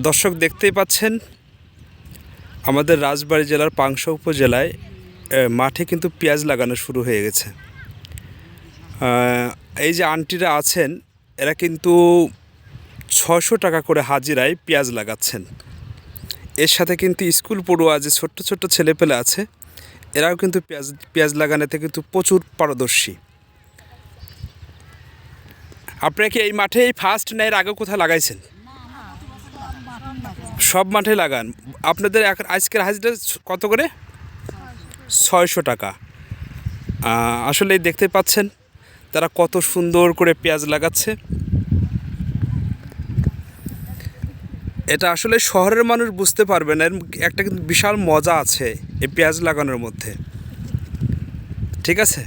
দর্শক দেখতেই পাচ্ছেন আমাদের রাজবাড়ী জেলার পাংশা উপজেলায় মাঠে কিন্তু পেঁয়াজ লাগানো শুরু হয়ে গেছে। এই যে আন্টিরা আছেন এরা কিন্তু 600 টাকা করে হাজিরায় পেঁয়াজ লাগাচ্ছেন। এর সাথে কিন্তু স্কুল পড়ুয়া যে ছোট্ট ছোট্ট ছেলেপেলে আছে এরাও কিন্তু পেঁয়াজ লাগানোতে কিন্তু প্রচুর পারদর্শী। আপনারা কি এই মাঠে এই ফার্স্ট না এর আগে কোথায় লাগাইছেন? সব মাঠে লাগান। আপনাদের আজকের হাজিরা কত করে? 600 টাকা। আসলে দেখতে পাচ্ছেন তারা কত সুন্দর করে পেঁয়াজ লাগাচ্ছে। এটা আসলে শহরের মানুষ বুঝতে পারবে না, এর একটা কিন্তু বিশাল মজা আছে এই পেঁয়াজ লাগানোর মধ্যে। ঠিক আছে।